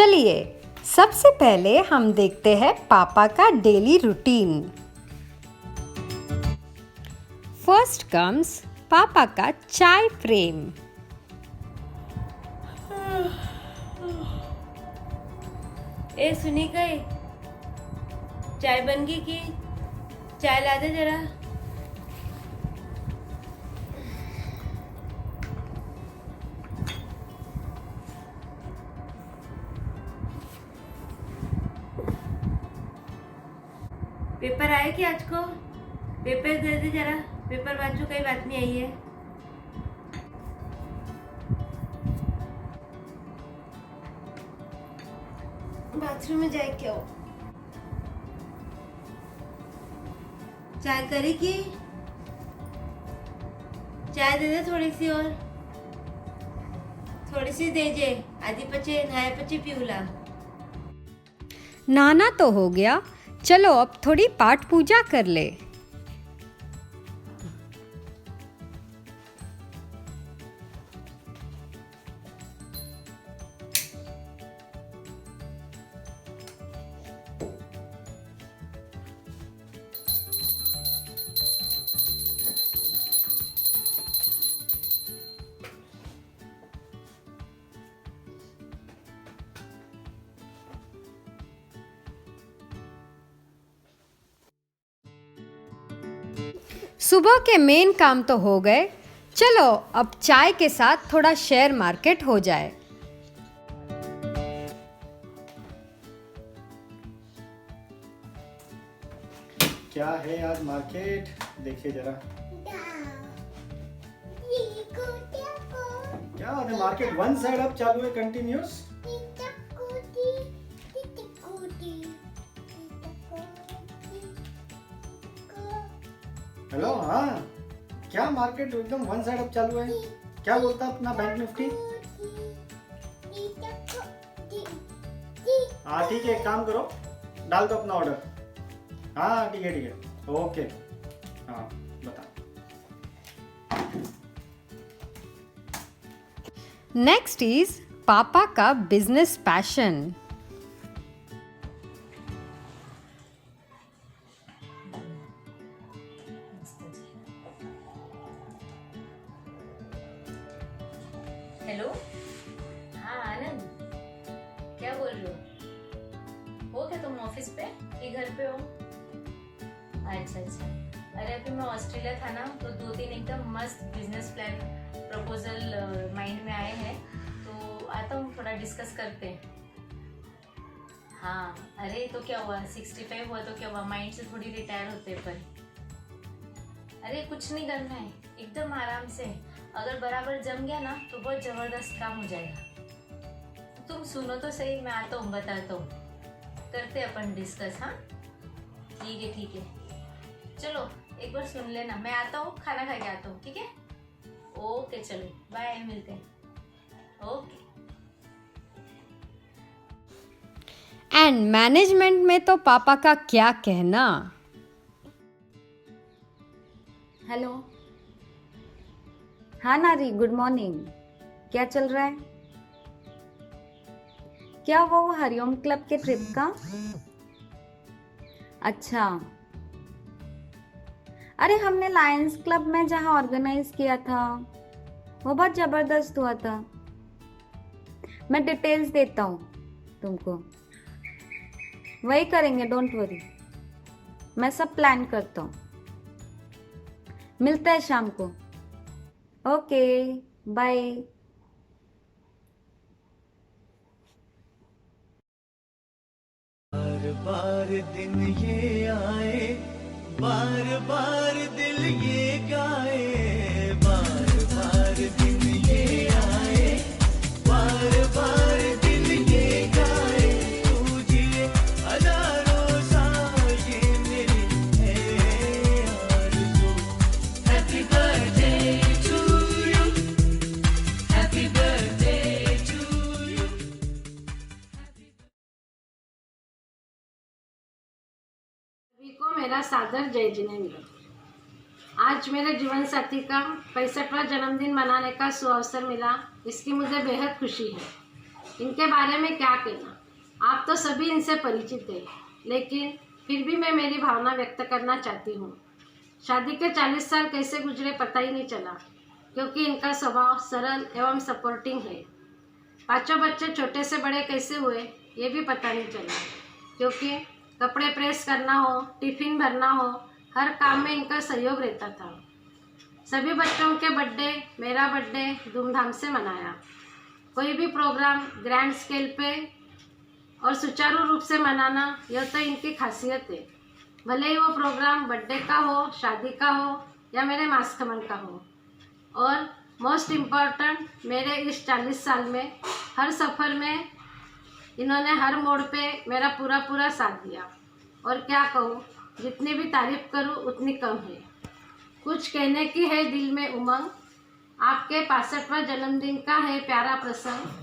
चलिए सबसे पहले हम देखते हैं पापा का डेली रूटीन। फर्स्ट कम्स पापा का चाय फ्रेम। ए सुनी गई, चाय बन गई कि चाय ला दे जरा। पेपर आए कि आज को? पेपर दे दे जरा, पेपर बाजू कई बात नहीं आई है। बाथरूम में जाए क्या हो? चाय करी की? चाय दे दे थोड़ी सी और, थोड़ी सी दे जे, आधी पचे नहाए पचे पीऊला। नहाना तो हो गया, चलो अब थोड़ी पाठ पूजा कर ले। सुबह के मेन काम तो हो गए, चलो अब चाय के साथ थोड़ा शेयर मार्केट हो जाए। क्या है आज मार्केट, देखिए जरा। क्या है मार्केट वन साइड अब चालू है कंटिन्यूस। हेलो, हाँ क्या मार्केट एकदम वन साइड अब चालू है? क्या बोलता अपना बैंक निफ्टी? हाँ ठीक है, एक काम करो, डाल दो अपना ऑर्डर। हाँ ठीक है ओके। हाँ बता। नेक्स्ट इज पापा का बिजनेस पैशन। हेलो, हाँ आनंद, क्या बोल रहे हो क्या तुम ऑफिस पे कि घर पे हो? अच्छा, अरे अभी मैं ऑस्ट्रेलिया था ना, तो 2-3 एकदम मस्त बिजनेस प्लान प्रपोजल माइंड में आए हैं, तो आता हूँ थोड़ा डिस्कस करते हैं। हाँ अरे तो क्या हुआ, 65 हुआ तो क्या हुआ, माइंड से थोड़ी रिटायर होते पर। अरे कुछ नहीं करना है, एकदम आराम से, अगर बराबर जम गया ना तो बहुत जबरदस्त काम हो जाएगा। तुम सुनो तो सही, मैं आता हूँ बताता हूँ, करते अपन डिस्कस। हाँ ठीक है, चलो एक बार सुन लेना, मैं आता हूँ, खाना खा के आता हूँ, ठीक है? ओके चलो बाय, मिलते हैं। ओके। एंड मैनेजमेंट में तो पापा का क्या कहना। हेलो, हाँ नारी, गुड मॉर्निंग। क्या चल रहा है? क्या वो हरिओम क्लब के ट्रिप का? अच्छा, अरे हमने लायंस क्लब में जहाँ ऑर्गेनाइज किया था वो बहुत जबरदस्त हुआ था। मैं डिटेल्स देता हूँ तुमको, वही करेंगे, डोंट वरी, मैं सब प्लान करता हूँ। मिलते हैं शाम को। Okay bye. बार बार दिन ये आए, बार बार दिल ये गाए, बार बार दिन ये आए, बार बार दिल ये गाए, तुझे हजारों साल ये मेरी है आरज़ू। Happy birthday to you, happy birthday to you. सभी को मेरा सादर जय जिनेंद्र। आज मेरे जीवन साथी का 65वां जन्मदिन मनाने का सुअवसर मिला, इसकी मुझे बेहद खुशी है। इनके बारे में क्या कहना, आप तो सभी इनसे परिचित हैं, लेकिन फिर भी मैं मेरी भावना व्यक्त करना चाहती हूँ। शादी के 40 साल कैसे गुजरे पता ही नहीं चला, क्योंकि इनका स्वभाव सरल एवं सपोर्टिंग है। 5 बच्चे छोटे से बड़े कैसे हुए ये भी पता नहीं चला, क्योंकि कपड़े प्रेस करना हो, टिफिन भरना हो, हर काम में इनका सहयोग रहता था। सभी बच्चों के बर्थडे, मेरा बर्थडे धूमधाम से मनाया। कोई भी प्रोग्राम ग्रैंड स्केल पे और सुचारू रूप से मनाना यह तो इनकी खासियत है। भले ही वो प्रोग्राम बर्थडे का हो, शादी का हो या मेरे मासखमन का हो। और मोस्ट इम्पॉर्टेंट, मेरे इस 40 साल में हर सफ़र में इन्होंने हर मोड़ पे मेरा पूरा साथ दिया। और क्या कहूँ, जितनी भी तारीफ करूँ उतनी कम है। कुछ कहने की है दिल में उमंग, आपके 65वां जन्मदिन का है प्यारा प्रसंग।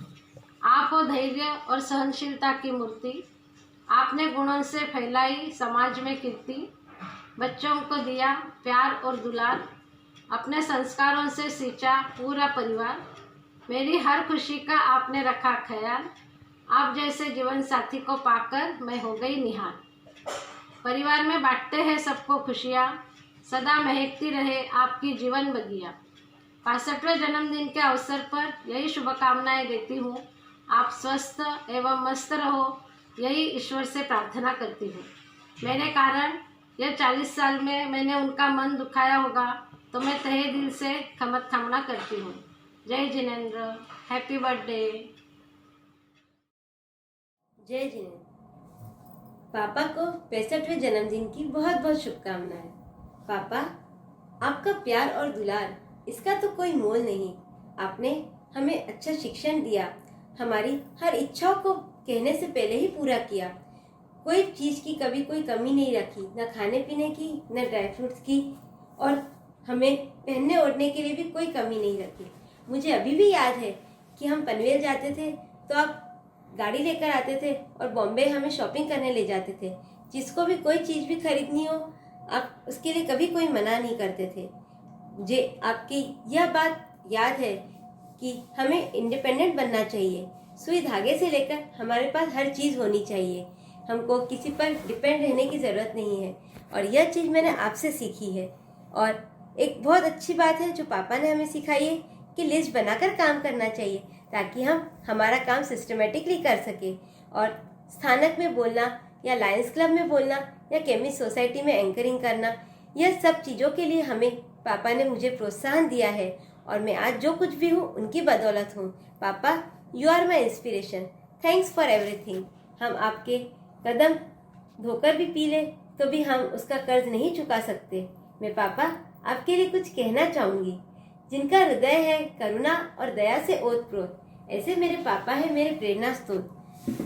आप हो धैर्य और सहनशीलता की मूर्ति, आपने गुणों से फैलाई समाज में कीर्ति। बच्चों को दिया प्यार और दुलार, अपने संस्कारों से सींचा पूरा परिवार। मेरी हर खुशी का आपने रखा ख्याल, आप जैसे जीवन साथी को पाकर मैं हो गई निहाल। परिवार में बांटते हैं सबको खुशियाँ, सदा महकती रहे आपकी जीवन बगिया। 65वें जन्मदिन के अवसर पर यही शुभकामनाएं देती हूँ। आप स्वस्थ एवं मस्त रहो, यही ईश्वर से प्रार्थना करती हूँ। मेरे कारण यह 40 साल में मैंने उनका मन दुखाया होगा तो मैं तहे दिल से क्षमा करती हूँ। जय जिनेंद्र, हैप्पी बर्थडे। जय जिनेंद्र। पापा को 65वें जन्मदिन की बहुत बहुत शुभकामनाएं। पापा, आपका प्यार और दुलार, इसका तो कोई मोल नहीं। आपने हमें अच्छा शिक्षण दिया, हमारी हर इच्छाओं को कहने से पहले ही पूरा किया। कोई चीज़ की कभी कोई कमी नहीं रखी, न खाने पीने की, न ड्राई फ्रूट्स की, और हमें पहनने ओढ़ने के लिए भी कोई कमी नहीं रखी। मुझे अभी भी याद है कि हम पनवेल जाते थे तो आप गाड़ी लेकर आते थे और बॉम्बे हमें शॉपिंग करने ले जाते थे। जिसको भी कोई चीज़ भी खरीदनी हो, आप उसके लिए कभी कोई मना नहीं करते थे। मुझे आपकी यह बात याद है कि हमें इंडिपेंडेंट बनना चाहिए। सुई धागे से लेकर हमारे पास हर चीज़ होनी चाहिए, हमको किसी पर डिपेंड रहने की ज़रूरत नहीं है। और यह चीज़ मैंने आपसे सीखी है। और एक बहुत अच्छी बात है जो पापा ने हमें सिखाई है कि लिस्ट बनाकर काम करना चाहिए, ताकि हम हमारा काम सिस्टमेटिकली कर सके। और स्थानक में बोलना या लायंस क्लब में बोलना या केमिस्ट सोसाइटी में एंकरिंग करना, यह सब चीज़ों के लिए हमें पापा ने मुझे प्रोत्साहन दिया है। और मैं आज जो कुछ भी हूँ उनकी बदौलत हूँ। पापा, you are my inspiration. Thanks for everything. हम आपके कदम धोकर भी पी लें तो भी हम उसका कर्ज नहीं चुका सकते। मैं पापा आपके लिए कुछ कहना चाहूँगी। जिनका हृदय है करुणा और दया से ओतप्रोत, ऐसे मेरे पापा है मेरे प्रेरणा स्रोत।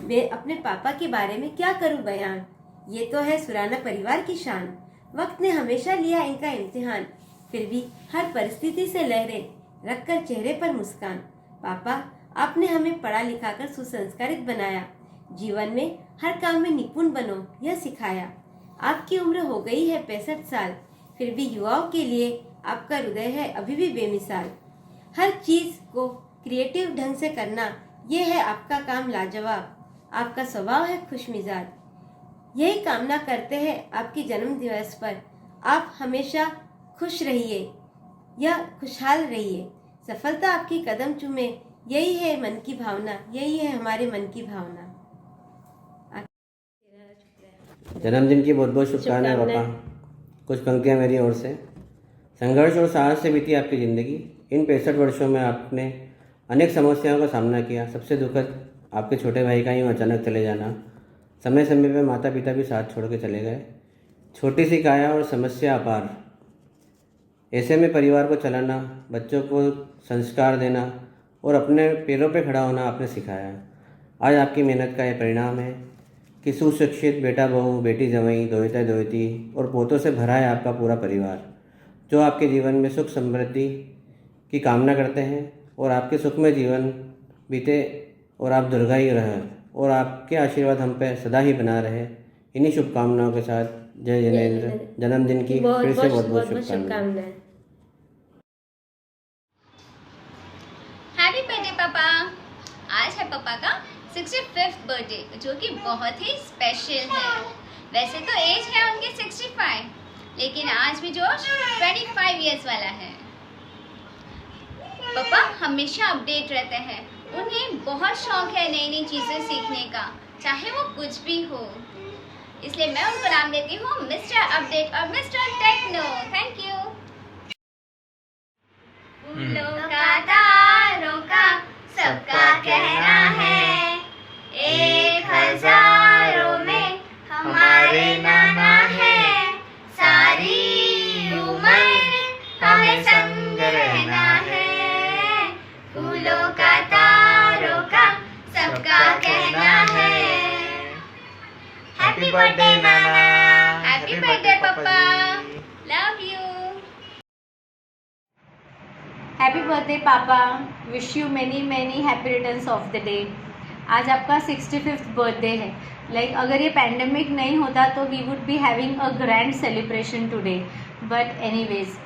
मैं अपने पापा के बारे में क्या करूँ बयान, ये तो है सुराना परिवार की शान। वक्त ने हमेशा लिया इनका इम्तिहान, फिर भी हर परिस्थिति से लहरें रखकर चेहरे पर मुस्कान। पापा, आपने हमें पढ़ा लिखा कर सुसंस्कारित बनाया, जीवन में हर काम में निपुण बनो यह सिखाया। आपकी उम्र हो गई है 65 साल, फिर भी युवाओं के लिए आपका हृदय है अभी भी बेमिसाल। हर चीज़ को क्रिएटिव ढंग से करना, ये है आपका काम लाजवाब। आपका स्वभाव है खुशमिजाज। यही कामना करते हैं आपके जन्म दिवस पर, आप हमेशा खुश रहिए या खुशहाल रहिए। सफलता आपकी कदम चूमे, यही है मन की भावना, यही है हमारे मन की भावना। जन्मदिन की बहुत बहुत शुभकामनाएं पापा। कुछ पंक्तियां मेरी ओर से। संघर्ष और साहस से बीती आपकी ज़िंदगी। इन 65 वर्षों में आपने अनेक समस्याओं का सामना किया। सबसे दुखद आपके छोटे भाई का यूँ अचानक चले जाना। समय समय पर माता पिता भी साथ छोड़ के चले गए। छोटी सी काया और समस्या अपार। ऐसे में परिवार को चलाना, बच्चों को संस्कार देना और अपने पैरों पे खड़ा होना आपने सिखाया। आज आपकी मेहनत का यह परिणाम है कि सुशिक्षित बेटा बहू, बेटी जवाई, दोहिता दोहिती और पोतों से भरा है आपका पूरा परिवार, जो आपके जीवन में सुख समृद्धि की कामना करते हैं और आपके सुखमय जीवन बीते और आप दीर्घायु रहे और आपके आशीर्वाद हम पे सदा ही बना रहे। इन्हीं शुभकामनाओं के साथ जय जिनेंद्र। जन्मदिन की फिर से बहुत बहुत शुभकामनाएं। हैप्पी बर्थडे पापा। आज है पापा का 65th बर्थडे, जो कि बहुत ही स्पेशल है। वैसे तो एज है उनके 65, लेकिन आज भी जोश 25 इयर्स वाला है। पापा हमेशा अपडेट रहते हैं, उन्हें बहुत शौक है नई नई चीज़ें सीखने का, चाहे वो कुछ भी हो। इसलिए मैं उनको नाम देती हूँ मिस्टर अपडेट और मिस्टर टेक्नो। Thank you. फूलों का तारों का सबका कहना है, 1000 में हमारे नाना है, सारी उम्र हमें संग रहना है। फूलों का तारों का सबका कहना है। हैप्पी बर्थडे नाना, हैप्पी बर्थडे पापा, लव यू। हैप्पी बर्थडे पापा, wish you many many happy returns of the day. आज आपका 65th बर्थडे है। अगर ये पैंडमिक नहीं होता तो we would be having a grand celebration today, but anyways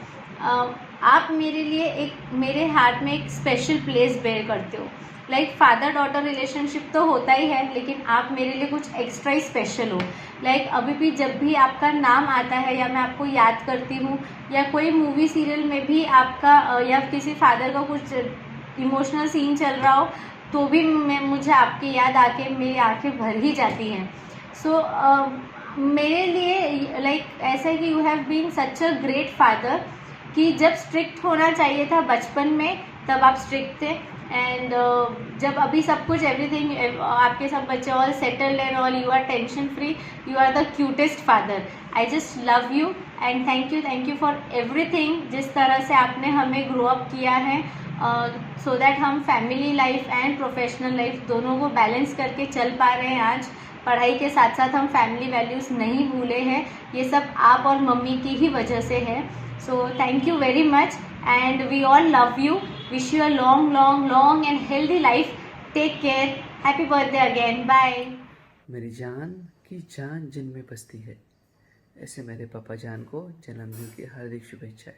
आप मेरे लिए मेरे हार्ट में एक स्पेशल प्लेस बेयर करते हो। फादर डॉटर रिलेशनशिप तो होता ही है, लेकिन आप मेरे लिए कुछ एक्स्ट्रा ही स्पेशल हो। अभी भी जब भी आपका नाम आता है या मैं आपको याद करती हूँ, या कोई मूवी सीरियल में भी आपका या किसी फादर का कुछ इमोशनल सीन चल रहा हो, तो भी मुझे आपकी याद आके मेरी आंखें भर ही जाती हैं। सो मेरे लिए ऐसा है कि you have been such a great father, कि जब स्ट्रिक्ट होना चाहिए था बचपन में तब आप स्ट्रिक्ट थे, एंड जब अभी सब कुछ एवरीथिंग आपके सब बच्चे all settled and all you are tension free, you are the cutest father. I just love you and thank you for everything, जिस तरह से आपने हमें ग्रो अप किया है, सो दैट हम family life and professional life दोनों को बैलेंस करके चल पा रहे हैं। आज पढ़ाई के साथ साथ हम फैमिली वैल्यूज़ नहीं भूले हैं, ये सब आप और मम्मी की ही वजह से है। So thank you very much and we all love you, wish you a long and healthy life. Take care. Happy birthday again. Bye. मेरी जान की जान जिनमें बसती है, ऐसे मेरे पापा जान को जन्मदिन की हार्दिक शुभेच्छाएं।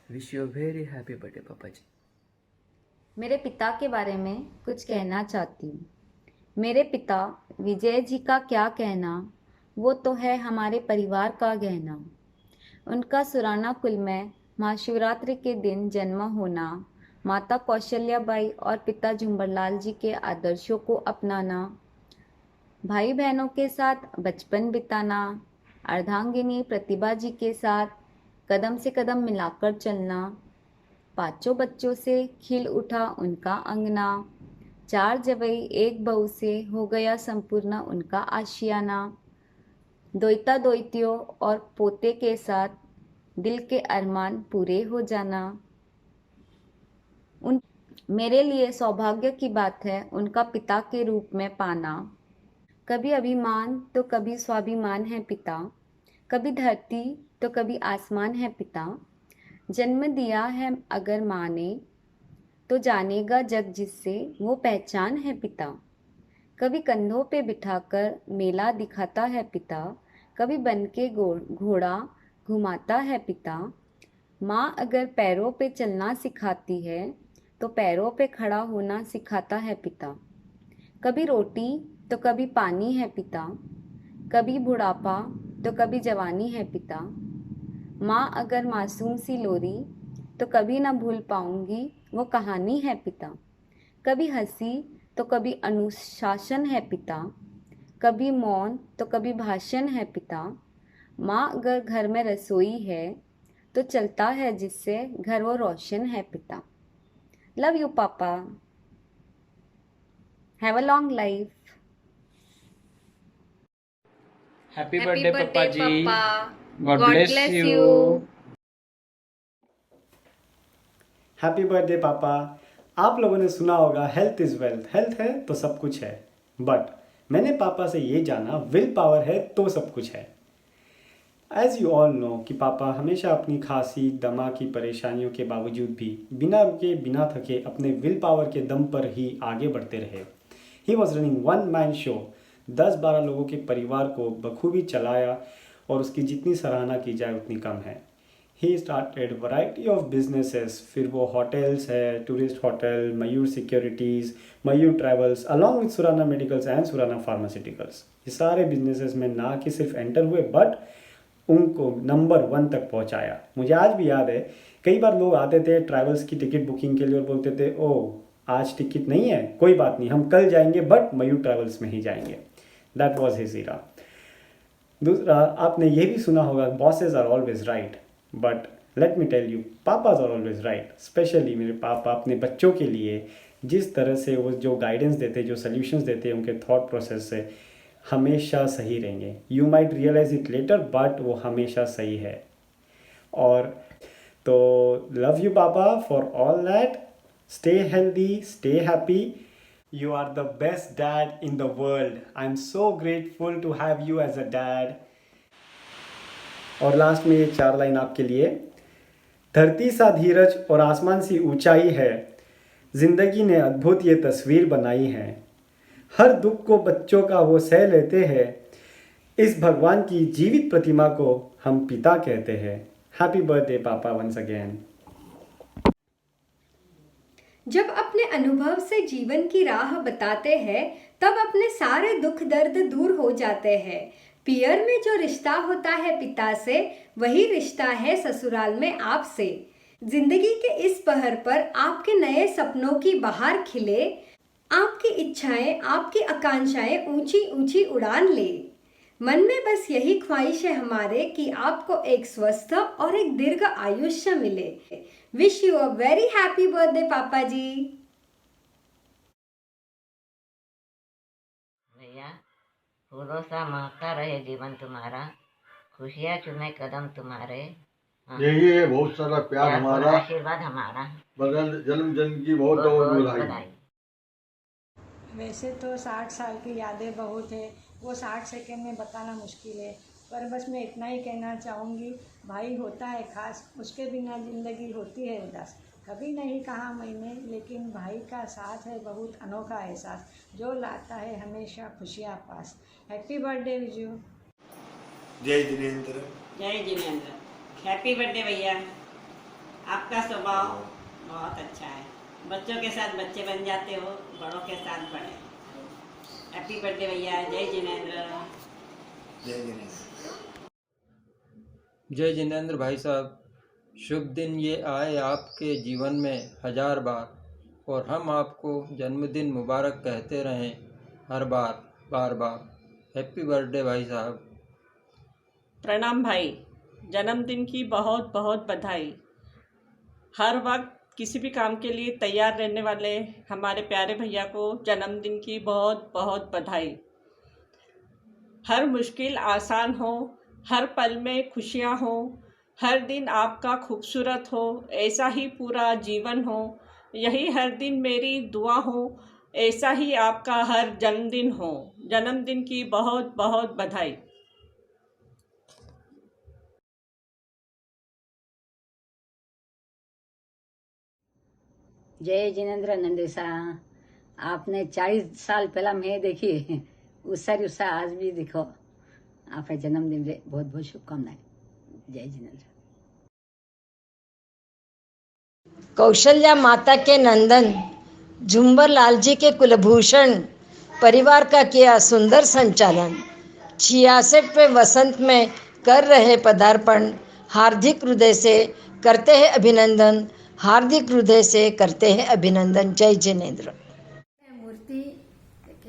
Wish you a very happy birthday पापा जी। मेरे पिता के बारे में कुछ कहना चाहती हूँ। मेरे पिता विजय जी का क्या कहना, वो तो है हमारे परिवार का गहना। उनका सुराना कुल में महाशिवरात्रि के दिन जन्म होना, माता कौशल्याबाई और पिता झुंबरलाल जी के आदर्शों को अपनाना, भाई बहनों के साथ बचपन बिताना, अर्धांगिनी प्रतिभा जी के साथ कदम से कदम मिलाकर चलना, 5 बच्चों से खिल उठा उनका अंगना, 4 जवई एक बहू से हो गया संपूर्ण उनका आशियाना, दोइता दोइतियों और पोते के साथ दिल के अरमान पूरे हो जाना। मेरे लिए सौभाग्य की बात है उनका पिता के रूप में पाना। कभी अभिमान तो कभी स्वाभिमान है पिता, कभी धरती तो कभी आसमान है पिता। जन्म दिया है अगर माँ ने तो जानेगा जग जिससे वो पहचान है पिता। कभी कंधों पे बिठाकर मेला दिखाता है पिता, कभी बन के घोड़ा घुमाता है पिता। माँ अगर पैरों पे चलना सिखाती है तो पैरों पे खड़ा होना सिखाता है पिता। कभी रोटी तो कभी पानी है पिता, कभी बुढ़ापा तो कभी जवानी है पिता। माँ अगर मासूम सी लोरी तो कभी ना भूल पाऊंगी वो कहानी है पिता। कभी हंसी तो कभी अनुशासन है पिता, कभी मौन तो कभी भाषण है पिता। माँ अगर घर में रसोई है तो चलता है जिससे घर वो रोशन है पिता। लव यू पापा, have a long life. Happy birthday पापा जी, God bless you. Happy birthday पापा। आप लोगों ने सुना होगा हेल्थ इज़ वेल्थ, हेल्थ है तो सब कुछ है, बट मैंने पापा से ये जाना विल पावर है तो सब कुछ है। एज यू ऑल नो कि पापा हमेशा अपनी खांसी दमा की परेशानियों के बावजूद भी बिना रुके बिना थके अपने विल पावर के दम पर ही आगे बढ़ते रहे। He was running 1 man show, 10-12 लोगों के परिवार को बखूबी चलाया और उसकी जितनी सराहना की जाए उतनी कम है। He started variety of businesses, फिर वो होटल्स है, tourist hotel, Mayur securities, Mayur travels, along with Surana medicals and Surana pharmaceuticals. ये सारे बिजनेसेस में ना कि सिर्फ एंटर हुए बट उनको नंबर 1 तक पहुंचाया। मुझे आज भी याद है, कई बार लोग आते थे ट्रैवल्स की टिकट बुकिंग के लिए और बोलते थे ओह आज टिकट नहीं है, कोई बात नहीं, हम कल जाएंगे बट मयूर ट्रैवल्स में ही जाएंगे। That was his era. दूसरा, आपने ये भी सुना होगा, bosses are always right, but let me tell you, papas are always right. Specially मेरे पापा अपने बच्चों के लिए जिस तरह से वो जो गाइडेंस देते, जो सल्यूशंस देते, उनके थॉट प्रोसेस से हमेशा सही रहेंगे। You might realise it later but वो हमेशा सही है। और तो love you papa for all that. Stay healthy, stay happy. You are the best dad in the world. I'm so grateful to have you as a dad. और last में ये 4 line आपके लिए। धरती सा धीरज और आसमान सी ऊंचाई है, जिंदगी ने अद्भुत ये तस्वीर बनाई है। हर दुख को बच्चों का वो सह लेते हैं, इस भगवान की जीवित प्रतिमा को हम पिता कहते हैं। हैप्पी बर्थडे पापा वंस अगेन। जब अपने अनुभव से जीवन की राह बताते हैं तब अपने सारे दुख दर्द दूर हो जाते हैं। पियर में जो रिश्ता होता है पिता से, वही रिश्ता है ससुराल में आपसे। जिंदगी के इस पहर पर आपके नए सपनों की बहार खिले, आपकी इच्छाएं, आपकी आकांक्षाएं ऊंची ऊंची उड़ान ले। मन में बस यही ख्वाहिश है हमारे कि आपको एक स्वस्थ और एक दीर्घ आयुष्य मिले। Wish you a very happy birthday पापा जी। भैया, फूलों सा महकता रहे जीवन तुम्हारा, खुशियाँ चुमे कदम तुम्हारे। यही है बहुत सारा प्यार हमारा, आशीर्वाद हमारा, बदल जन्मदिन की बहुत बहुत बधाई। वैसे तो 60 साल की यादें बहुत है, वो 60 सेकंड में बताना मुश्किल है, पर बस मैं इतना ही कहना चाहूँगी, भाई होता है खास, उसके बिना ज़िंदगी होती है उदास। कभी नहीं कहा मैंने, लेकिन भाई का साथ है बहुत अनोखा एहसास, जो लाता है हमेशा खुशियाँ पास। Happy birthday Viju. जय जिनेंद्र। जय जिनेंद्र। हैप्पी बर्थडे भैया। आपका स्वभाव बहुत अच्छा है, बच्चों के साथ बच्चे बन जाते हो, बड़ों के साथ बड़े। हैप्पी बर्थडे भैया। जय जिनेंद्र। जय जिनेंद्र। जय जिनेंद्र भाई साहब, शुभ दिन ये आए आपके जीवन में 1000 बार, और हम आपको जन्मदिन मुबारक कहते रहें हर बार बार बार। हैप्पी बर्थडे भाई साहब। प्रणाम भाई, जन्मदिन की बहुत बहुत बधाई। हर वक्त किसी भी काम के लिए तैयार रहने वाले हमारे प्यारे भैया को जन्मदिन की बहुत बहुत बधाई। हर मुश्किल आसान हो, हर पल में खुशियाँ हो, हर दिन आपका खूबसूरत हो, ऐसा ही पूरा जीवन हो, यही हर दिन मेरी दुआ हो, ऐसा ही आपका हर जन्मदिन हो। जन्मदिन की बहुत बहुत बधाई। जय जिनेंद्र नंदेसा, आपने 40 साल पहला मैं देखी, उस सारी उससा आज भी देखो। आपके जन्मदिन रे बहुत बहुत शुभकामनाएं। जय जिनेंद्र। कौशल्या माता के नंदन, झुंबर लाल जी के कुलभूषण, परिवार का किया सुंदर संचालन। 66वें वसंत में कर रहे पदार्पण, हार्दिक हृदय से करते हैं अभिनंदन, हार्दिक हृदय से करते हैं अभिनंदन। जय जिनेंद्र। मूर्ति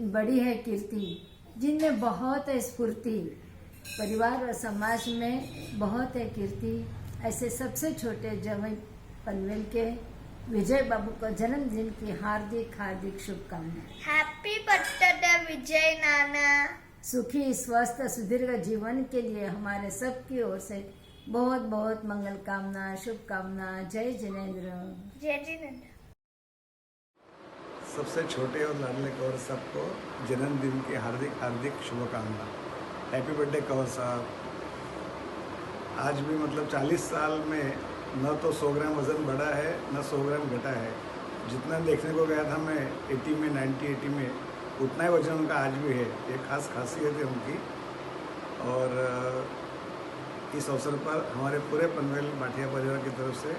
बड़ी है कीर्ति, जिनमें बहुत है स्फूर्ति, परिवार और समाज में बहुत है कीर्ति। ऐसे सबसे छोटे जवाई पनवेल के विजय बाबू को जन्मदिन की हार्दिक हार्दिक शुभकामनाएं। हैप्पी बर्थडे विजय नाना। सुखी स्वस्थ सुदीर्घ जीवन के लिए हमारे सबकी ओर से बहुत बहुत मंगल कामना, शुभकामना। जय जिनेंद्र। जय जिनेंद्र। सबसे छोटे और लाडले कौर सबको जन्मदिन की हार्दिक हार्दिक शुभकामना। हैप्पी बर्थडे कौर साहब। आज भी मतलब 40 साल में न तो 100 ग्राम वज़न बढ़ा है, न 100 ग्राम घटा है। जितना देखने को गया था मैं 80 में 80 में, उतना ही वज़न उनका आज भी है। ये खास खासियत है उनकी। और इस अवसर पर हमारे पूरे पनवेल भाटिया परिवार की तरफ से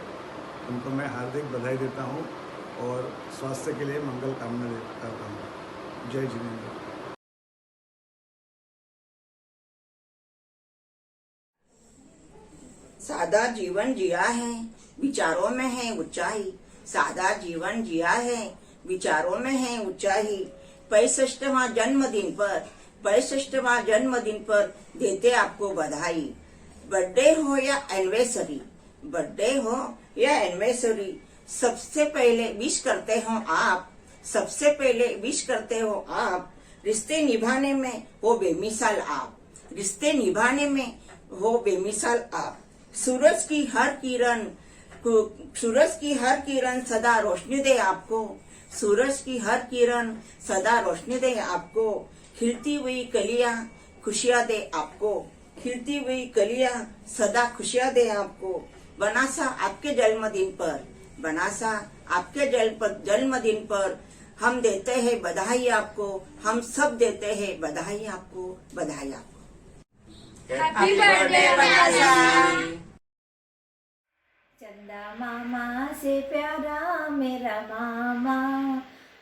उनको मैं हार्दिक बधाई देता हूँ और स्वास्थ्य के लिए मंगल कामना करता हूँ। जय जिनेंद्र। सादा जीवन जिया है, विचारों में है ऊंचाई। सादा जीवन जिया है, विचारों में है ऊंचाई। 65वां जन्मदिन पर देते आपको बधाई। बर्थडे हो या एनिवर्सरी, सबसे पहले विश करते हो आप। रिश्ते निभाने में हो बेमिसाल आप। सूरज की हर किरण सदा रोशनी दे आपको। खिलती हुई कलियां खुशियां दे सदा खुशियां दे आपको। बनासा आपके जन्मदिन पर हम देते हैं बधाई आपको। हम सब देते हैं बधाई आपको। हैप्पी बर्थडे बनासा। चंदा मामा से प्यारा मेरा मामा,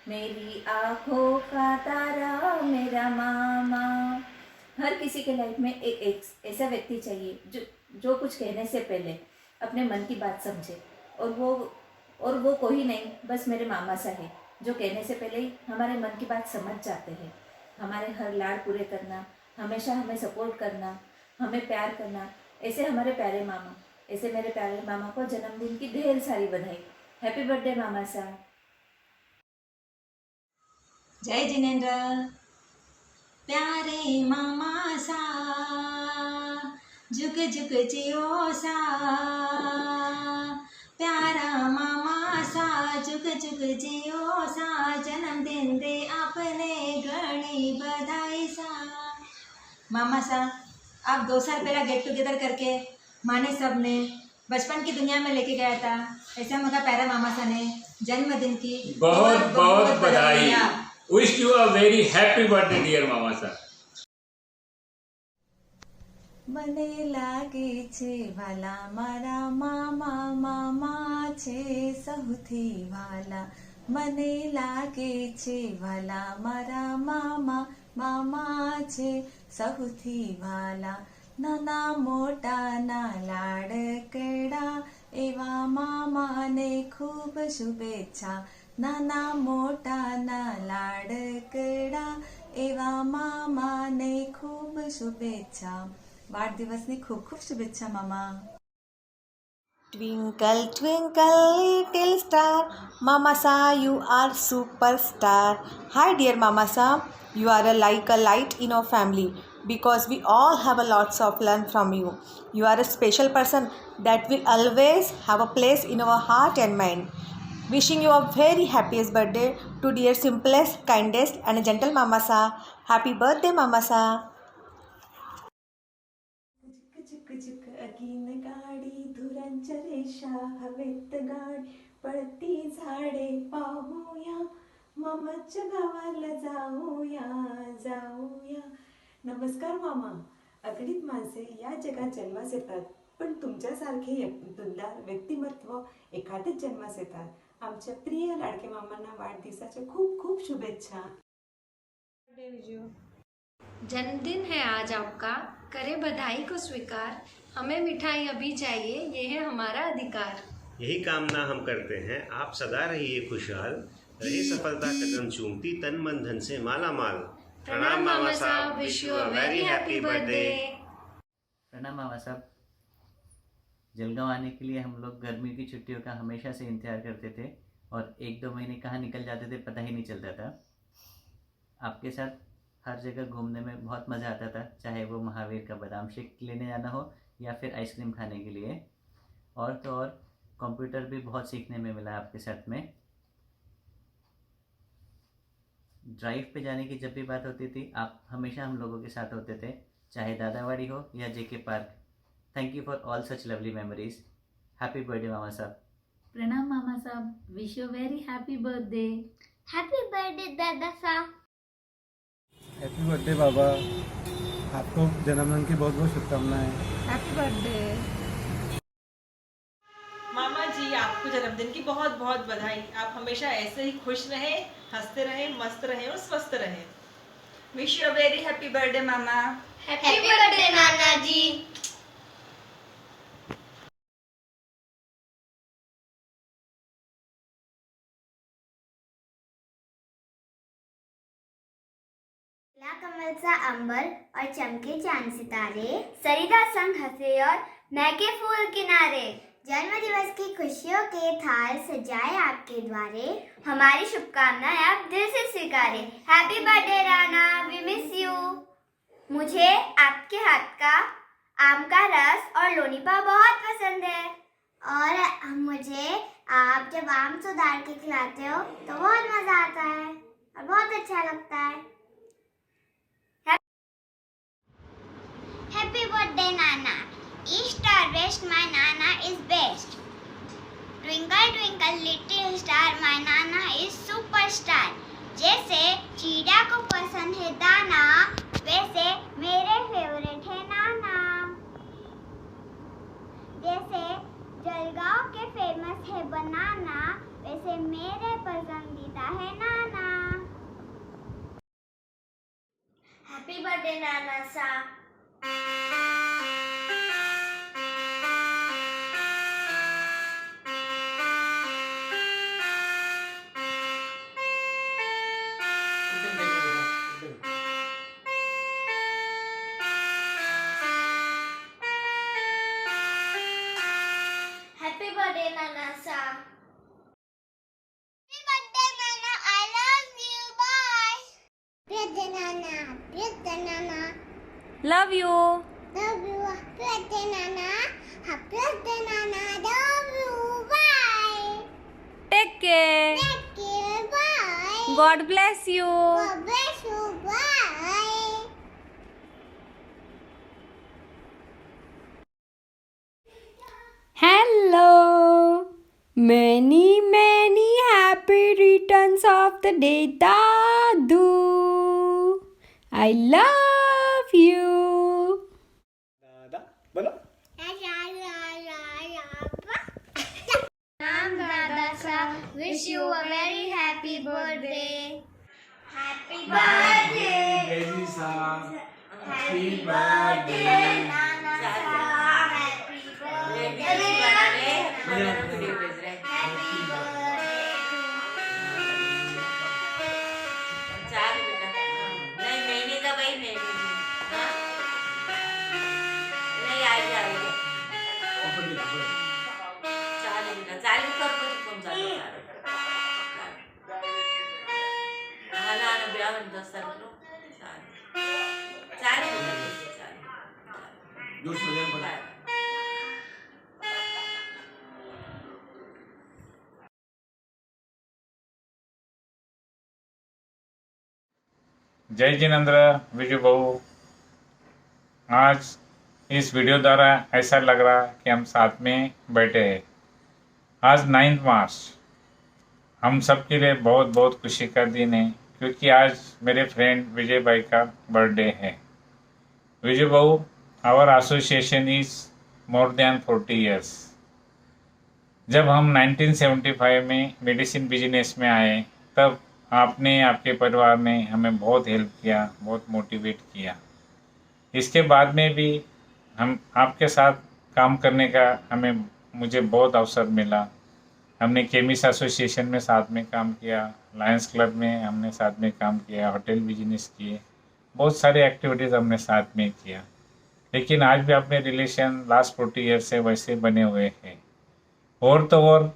मेरी आंखों का तारा मेरा मामा। हर किसी के लाइफ में एक ऐसा व्यक्ति चाहिए जो कुछ कहने से पहले अपने मन की बात समझे, और वो कोई नहीं, बस मेरे मामा सा है, जो कहने से पहले ही हमारे मन की बात समझ जाते हैं। हमारे हर लाड़ पूरे करना, हमेशा हमें सपोर्ट करना, हमें प्यार करना, ऐसे हमारे प्यारे मामा। ऐसे मेरे प्यारे मामा को जन्मदिन की ढेर सारी बधाई। हैप्पी बर्थडे मामा साहब। जय जिनेंद्र। प्यारे मामा सा जुग जुग जियो सा, प्यारा मामा सा जुग जुग जियो सा। जन्मदिन दे आपने घणी बधाई सा। मामा सा, आप 2 साल पहला गेट टुगेदर करके माने सब ने बचपन की दुनिया में लेके गया था। ऐसा मगा प्यारा मामा सा ने जन्मदिन की बहुत बहुत बधाई। Wish you a very happy birthday dear मामा सा। મને લાગે છે વાલા મારા મામા, મામા છે સૌથી વાલા। મને લાગે છે વાલા મારા મામા, મામા છે સૌથી વાલા। નાના મોટાના લાડકડા એવા મામાને ખૂબ શુભેચ્છા। નાના મોટાના લાડકડા એવા મામાને ખૂબ શુભેચ્છા। वाढ दिवसनी खूप खूप शुभेच्छा मामा। Twinkle twinkle little star, Mama Sa you are superstar. Hi dear Mama Sa, you are like a light in our family because we all have a lots of learn from you. You are a special person that will always have a place in our heart and mind. Wishing you a very happiest birthday to dear simplest, kindest and gentle Mama Sa. Happy birthday Mama Sa. झुक झुक अगीन गाडी धुरांच्या रेषा हवेत गाडी पळती झाडे पाहूया मामाच्या गावाला जाऊया। नमस्कार मामा। अगणित माणसे या जगात जन्मास येतात, पण तुमच्यासारखे दुर्दार व्यक्तिमत्व एखादेच जन्मास येतात। आमच्या प्रिय लाडके मामांना वाढदिवसाच्या खूप खूप शुभेच्छा। जन्मदिन है आज आपका, करें बधाई को स्वीकार। हमें मिठाई अभी चाहिए, ये है हमारा अधिकार। यही कामना हम करते हैं, आप सदा रहिए खुशहाल, रहे सफलता कदम चूमती, तन मन धन से माला माल। प्रणाम मामा साहब, wish you a very happy birthday. प्रणाम मामा साहब। जलगांव आने के लिए हम लोग गर्मी की छुट्टियों का हमेशा से इंतजार करते थे और 1-2 महीने कहाँ निकल जाते थे पता ही नहीं चलता था। आपके साथ हर जगह घूमने में बहुत मज़ा आता था, चाहे वो महावीर का बादाम शेक लेने जाना हो या फिर आइसक्रीम खाने के लिए। और तो और कंप्यूटर भी बहुत सीखने में मिला आपके साथ में। ड्राइव पे जाने की जब भी बात होती थी आप हमेशा हम लोगों के साथ होते थे, चाहे दादावाड़ी हो या JK park. Thank you for all such lovely memories. Happy birthday मामा साहब। प्रणाम मामा साहब, wish you very happy birthday. Happy birthday दादा साहब। हैप्पी बर्थडे बाबा। आपको जन्मदिन की बहुत बहुत शुभकामनाएं। Happy birthday. मामा जी, आपको जन्मदिन की बहुत बहुत बधाई। आप हमेशा ऐसे ही खुश रहें, हंसते रहें, मस्त रहें और स्वस्थ रहें। Wish you very happy birthday mama. Happy birthday नाना जी। ला कमल सा अंबर और चमके चांद सितारे, सरिता संग हंसे और महके फूल किनारे। जन्म दिवस की खुशियों के थाल सजाए आपके द्वारे, हमारी शुभकामनाएं आप दिल से स्वीकारे। Happy birthday Rana, we miss you. मुझे आपके हाथ का आम का रस और लोनीपा बहुत पसंद है, और मुझे आप जब आम सुधार के खिलाते हो तो बहुत मजा आता है और बहुत अच्छा लगता है। Happy birthday Nana. East or west, my Nana is best. Twinkle twinkle little star, my Nana is superstar. जैसे चिड़िया को पसंद है दाना, वैसे मेरे फेवरेट है नाना। जैसे जलगांव के फेमस है बनाना, वैसे मेरे पसंदीदा है नाना। हैप्पी बर्थडे नाना सा। Happy birthday Nana sa. Happy birthday Nana, I love you. Bye. Birthday Nana, birthday Nana. Love you. Love you. Birthday Nana. Happy birthday Nana. Love you. Bye. Take care. Take care. Bye. God bless you. God bless you. Bye. Hello! Many, many happy returns of the day, Dadu! I love you! Ram Dada sa, wish you a very happy birthday. Happy birthday. Happy birthday Nana sa. Happy birthday. नहीं महीने का भाई नहीं हाँ? नहीं आज आएगा चालेल कर पण हा ना ब्या म्हणत असतात चालेल जय जिनेंद्र विजय भाऊ। आज इस वीडियो द्वारा ऐसा लग रहा कि हम साथ में बैठे हैं। आज 9 मार्च हम सब के लिए बहुत बहुत खुशी का दिन है, क्योंकि आज मेरे फ्रेंड विजय भाई का बर्थडे है। Vijay Bhau, our association is more than 40 years. जब हम 1975 में मेडिसिन बिजनेस में आए, तब आपने, आपके परिवार ने हमें बहुत हेल्प किया, बहुत मोटिवेट किया। इसके बाद में भी हम आपके साथ काम करने का मुझे बहुत अवसर मिला। हमने केमिस्ट एसोसिएशन में साथ में काम किया, लायंस क्लब में हमने साथ में काम किया, होटल बिजनेस किए, बहुत सारे एक्टिविटीज़ हमने साथ में किया। लेकिन आज भी अपने रिलेशन लास्ट 40 ईयर से वैसे बने हुए हैं। और तो और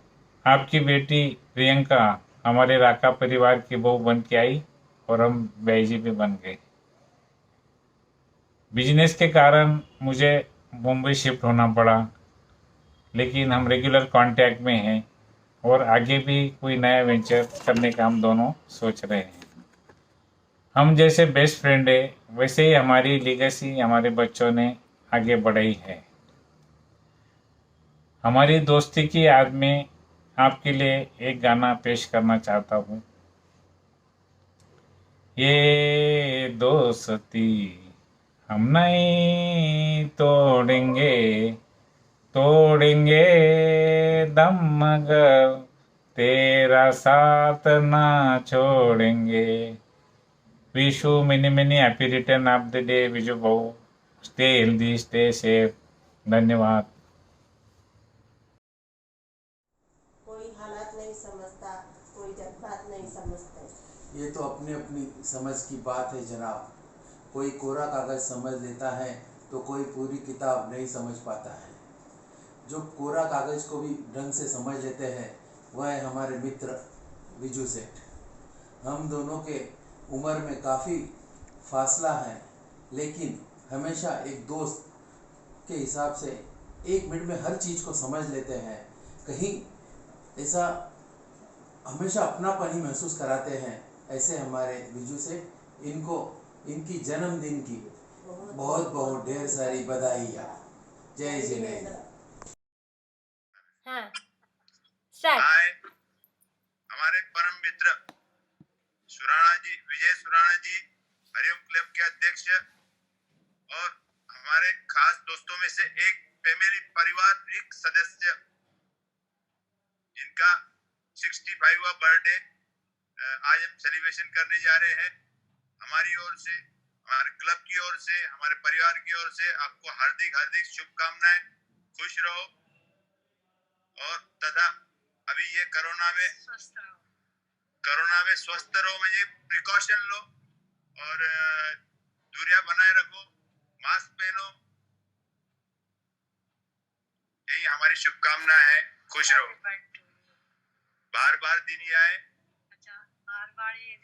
आपकी बेटी प्रियंका हमारे राका परिवार की बहू बन के आई और हम बैजी भी बन गए। बिजनेस के कारण मुझे मुंबई शिफ्ट होना पड़ा, लेकिन हम रेगुलर कांटेक्ट में हैं और आगे भी कोई नया वेंचर करने का हम दोनों सोच रहे हैं। हम जैसे बेस्ट फ्रेंड है, वैसे ही हमारी लीगेसी हमारे बच्चों ने आगे बढ़ाई है। हमारी दोस्ती की याद में आपके लिए एक गाना पेश करना चाहता हूँ। ये दोस्ती हम नहीं तोड़ेंगे तोड़ेंगे दम मगर तेरा साथ ना छोड़ेंगे। Wish you many many happy return of the day Viju भाऊ। Stay healthy, stay safe. धन्यवाद। कोई हालात नहीं समझता, कोई जज्बात नहीं समझते। ये तो अपनी अपनी समझ की बात है जनाब। कोई कोरा कागज समझ लेता है तो कोई पूरी किताब नहीं समझ पाता है। जो कोरा कागज को भी ढंग से समझ लेते हैं वह है हमारे मित्र विजू सेठ। हम दोनों के उम्र में काफ़ी फासला है, लेकिन हमेशा एक दोस्त के हिसाब से 1 मिनट में हर चीज़ को समझ लेते हैं। कहीं ऐसा हमेशा अपनापन ही महसूस कराते हैं। ऐसे हमारे विजू सेठ, इनको इनकी जन्मदिन की बहुत बहुत ढेर सारी बधाइयाँ। जय जिनेंद्र। हाँ हाय, हमारे परम मित्र सुराणा जी, विजय सुराणा जी, हरिओम क्लब के अध्यक्ष और हमारे खास दोस्तों में से एक फैमिली पारिवारिक सदस्य, जिनका 65वां बर्थडे आज हम सेलिब्रेशन करने जा रहे हैं। हमारी ओर से, हमारे क्लब की ओर से, हमारे परिवार की ओर से आपको हार्दिक हार्दिक शुभकामनाएं। खुश रहो और तथा अभी ये कोरोना में स्वस्थ रहो, मुझे प्रिकॉशन लो और दूरियां बनाए रखो, मास्क पहनो। यही हमारी शुभकामना है। खुश रहो। बार बार दिन ये आए, बार बार ये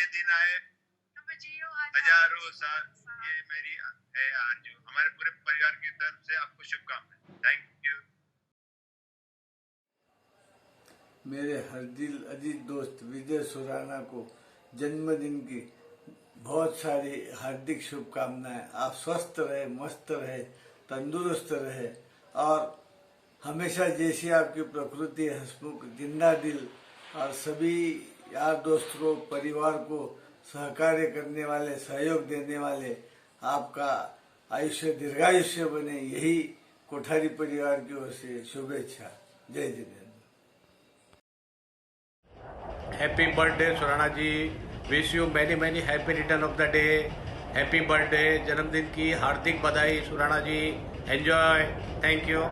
दिन आए, हजारों साल। ये मेरी है आरजू। हमारे पूरे परिवार की तरफ से आपको शुभकामनाएं। Thank you. मेरे हर दिल अजीज दोस्त विजय सुराना को जन्मदिन की बहुत सारी हार्दिक शुभकामनाएं। आप स्वस्थ रहे, मस्त रहे, तंदुरुस्त रहे और हमेशा जैसी आपकी प्रकृति हंसमुख, जिंदा दिल और सभी यार दोस्त को, परिवार को सहकार्य करने वाले, सहयोग देने वाले, आपका आयुष्य दीर्घायुष्य बने, यही कोठारी परिवार की ओर से शुभेच्छा। Jai Jinendra. Happy birthday Surana ji. Wish you many many happy return of the day. Happy birthday, जन्मदिन की हार्दिक बधाई Surana ji. Enjoy. Thank you.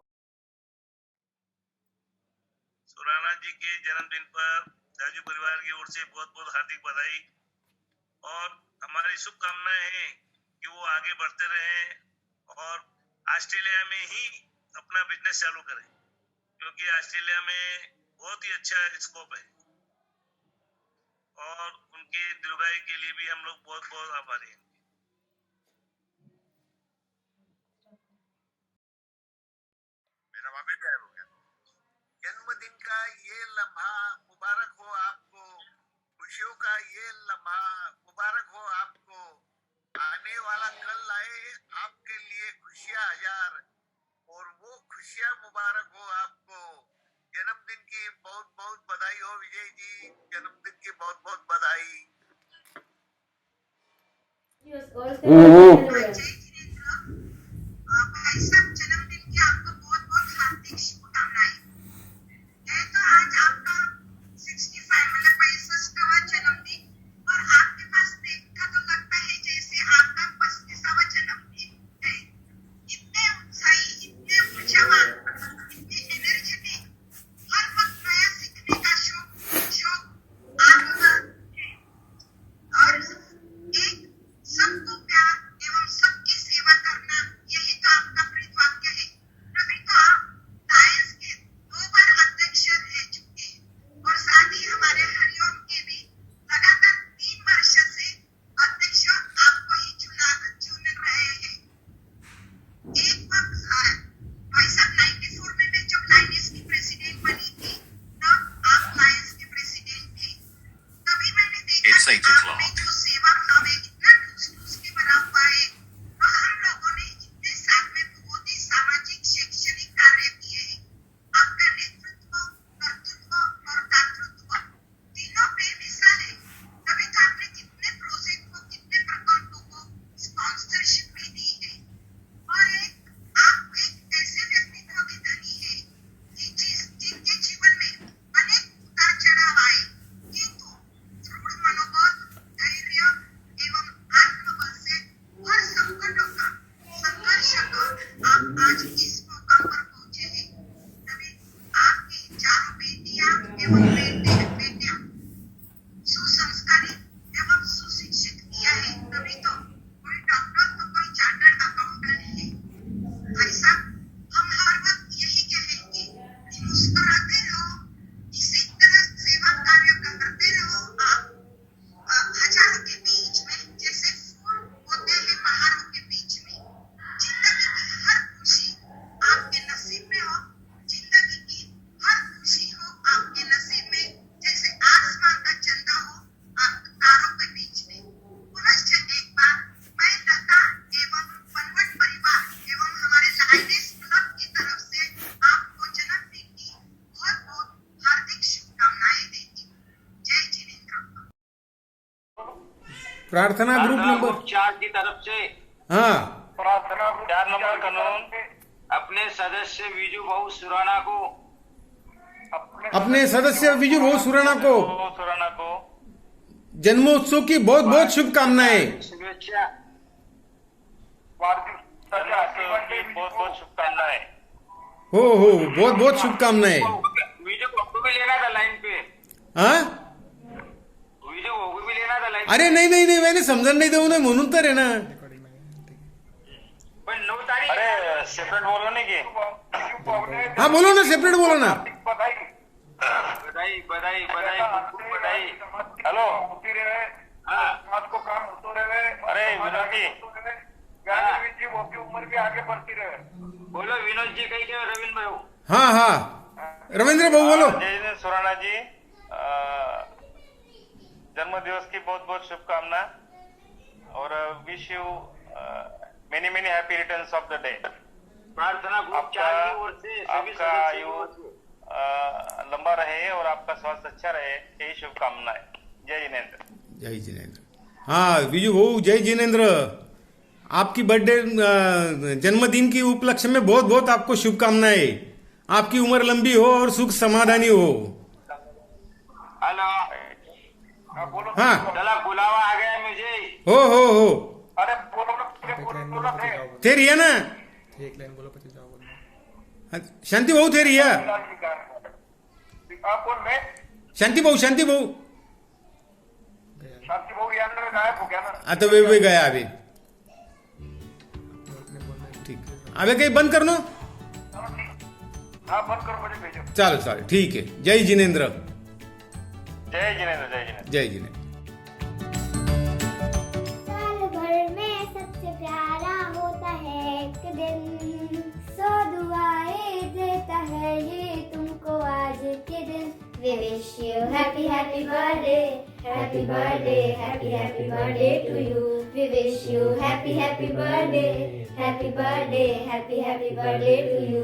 Surana ji के जन्मदिन पर राजू परिवार की ओर से बहुत बहुत हार्दिक बधाई और हमारी शुभकामनाएं हैं कि वो आगे बढ़ते रहें और ऑस्ट्रेलिया में ही अपना बिजनेस चालू करें, क्योंकि ऑस्ट्रेलिया में बहुत ही अच्छा स्कोप है और उनके दीर्घायु के लिए भी हम लोग बहुत बहुत आभारी हैं। मेरा वापस तैयार हो गया। जन्मदिन का ये लम्हा मुबारक हो आपको, खुशियों का ये लम्हा मुबारक हो आपको। आने वाला कल लाए आपके लिए खुशियां हजार और वो खुशियां मुबारक हो आपको। जन्मदिन की बहुत बहुत बधाई हो विजय जी, जन्मदिन की बहुत बहुत बधाई। भाई साहब, जन्मदिन की आपको बहुत बहुत हार्दिक शुभकामनाएं। है तो आज आपका 65 मतलब 65वां जन्मदिन और आपके पास देखा तो लगता है जैसे आपका 35वां जन्मदिन है। इतने उत्साही, इतने ऊर्जावान, इतने एनर्जेटिक, हर वक्त नया सीखने का शौक आपका है और एक सबको प्यार एवं एवं बेटियां सुसंस्कारी एवं सुशिक्षित किया है, तभी तो कोई डॉक्टर तो कोई चार्टर्ड अकाउंटेंट है। भाई साहब, हम हर वक्त यही कहेंगे कि मुस्कुराते रहो, इसी तरह सेवा कार्य करते रहो। आप हजारों के बीच में जैसे फूल होते हैं पहाड़ों के बीच में। जिंदगी की हर खुशी आपके नसीब में हो, जिंदगी की हर खुशी हो आपके नसीब में, जैसे आसमान का चंदा हो आप तारों के बीच में। पुनश्च एक बार मैं लता एवं पनवट परिवार एवं हमारे लाइनेस क्लब की तरफ से आपको जन्मदिन की बहुत बहुत हार्दिक शुभकामनाएं देती हूँ। जय जिनेंद्र। प्रार्थना ग्रुप नंबर 4 की तरफ से हाँ प्रार्थना 4 नंबर कानून अपने सदस्य विजू भाऊ सुराना को अपने सदस्य विजू भाऊ सुराना को जन्मोत्सव की बहुत बहुत शुभकामनाएं। शुभेच्छा, बहुत बहुत शुभकामनाएं। हो बहुत बहुत शुभकामनाएं। विजू भाऊ को भी लेना था लाइन पे। हाँ विजू भाऊ को भी लेना था लाइन अरे नहीं मैंने समजण नाही देऊ नये म्हणून तर आहे ना। पण 9 तारीख अरे सेपरेट बोलो नहीं की हाँ बोलो ना, सेपरेट बोलो ना। बधाई बधाई बधाई बधाई बधाई। हेलो हाँ को काम होते रहे। अरे विनोद जी जी वो की उम्र भी आगे बढ़ती रहे। बोलो विनोद जी कही क्या रविंद्र भाई। हाँ रविंद्र भाऊ बोलो। जय जिनेंद्र सुराना जी, जन्म दिवस की बहुत बहुत शुभकामना और wish you many many happy returns of the day. प्रार्थना ग्रुप 4 की ओर से सभी आपका आयु लंबा रहे और आपका स्वास्थ्य अच्छा रहे, यही शुभकामनाएं। जय जिनेंद्र। जय जिनेंद्र। हाँ विजू भाऊ जय जिनेंद्र, आपकी बर्थडे जन्मदिन की उपलक्ष्य में बहुत बहुत आपको शुभकामनाएं। आपकी उम्र लंबी हो और सुख समाधानी हो। हेलो हाँ चला बुलावा आ गया मुझे। हो अरे बोलो थे रिया ना, शांति भाऊ थे रिया। शांति भाऊ शांति भाऊ यार गायब हो गया ना। आता वे गया अभी। ठीक अबे कहीं बंद कर लो। हाँ बंद करो, मुझे भेजो। चालेल ठीक है। जय जिनेंद्र। जय जिनेंद्र जय जिनेंद्र जय जिनेंद्र। साल भर में सबसे प्यारा होता है एक दिन, 100 दुआएं देता है ये तुमको आज के दिन। We wish you happy happy birthday, happy birthday, happy happy birthday to you. We wish you happy happy birthday, happy birthday, happy happy birthday to you.